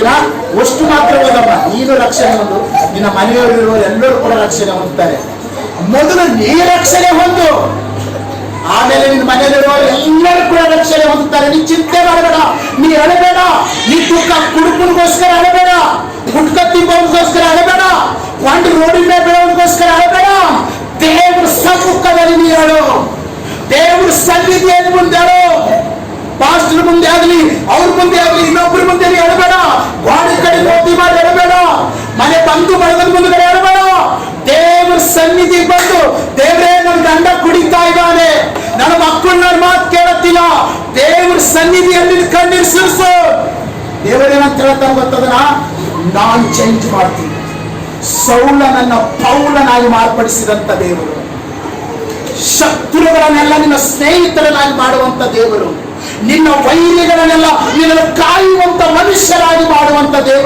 ಓದೋಣ. ಅಷ್ಟು ಮಾತ್ರ ಓದಮ್ಮ. ನೀನು ರಕ್ಷಣೆ ಹೊಂದು, ನಿನ್ನ ಮನೆಯಲ್ಲಿರುವ ಎಲ್ಲರೂ ಕೂಡ ರಕ್ಷಣೆ ಹೊಂದುತ್ತಾರೆ. ಮೊದಲು ನೀ ರಕ್ಷಣೆ ಹೊಂದು, ಆಮೇಲೆ ನಿನ್ನ ಮನೆಯಲ್ಲಿರುವ ಎಲ್ಲರೂ ಕೂಡ ರಕ್ಷಣೆ ಹೊಂದುತ್ತಾರೆ. ನೀ ಚಿಂತೆ ಮಾಡಬೇಡ, ನೀ ಅಳಬೇಡ, ನೀ ಕುಡುಕನಿಗೋಸ್ಕರ ಅಳಬೇಡ, ಗುಟ್ಕ ತಿಂಬವನಿಗೋಸ್ಕರ ಅಳಬೇಡ, ಒಂದು ರೋಡಿನ ಬೆಳವಣಿಗೋಸ್ಕರ ಅಳಬೇಡ. ದೇವ್ರ ಸಮ್ಮುಖದಲ್ಲಿ ನೀ ಹೇಳು, ದೇವ್ರ ಸನ್ನಿಧಿಯಲ್ಲಿ ಮುಂದೆ ಹೇಳು. ಪಾಸ್ಟರ್ ಮುಂದೆ ಆಗಲಿ, ಅವ್ರ ಮುಂದೆ ಆಗಲಿ, ಇನ್ನೊಬ್ಬರ ಮುಂದೆ ಹೇಳಬೇಡ. ಗಾಡಿ ಕಡೆ ಮೋದಿ ಮಾಡಿ ಹೇಳಬೇಡ. ಮನೆ ಬಂದು ಬಳಗದ ಮುಂದೆ ಹೇಳಬೇಡ. ದೇವ್ರ ಸನ್ನಿಧಿ ಬಂದು, ದೇವ್ರೇ ನನ್ನ ಗಂಡ ಕುಡಿತಾ ಇದ್ದಾನೆ, ನನ್ನ ಮಕ್ಕಳು ನನ್ನ ಮಾತು ಕೇಳುತ್ತಿಲ್ಲ, ದೇವ್ರ ಸನ್ನಿಧಿಯಲ್ಲಿ ಕಣ್ಣೀರು ಸುರಿಸು. ದೇವರೇನಂತ ಹೇಳ್ತಾನೆ ಗೊತ್ತದನ? ನಾನು ಚೇಂಜ್ ಮಾಡ್ತೀನಿ. ಸೌಲನನ್ನ ಪೌಲನಾಗಿ ಮಾರ್ಪಡಿಸಿದಂತ ದೇವರು, ಶತ್ರುಗಳನ್ನೆಲ್ಲ ನಿನ್ನ ಸ್ನೇಹಿತರನ್ನಾಗಿ ಮಾಡುವಂತ ದೇವರು, ನಿನ್ನ ವೈರಿಗಳನ್ನೆಲ್ಲ ನಿನ್ನನ್ನು ಕಾಯುವಂತ ಮನುಷ್ಯರಾಗಿ ಮಾಡುವಂತ ದೇವರು.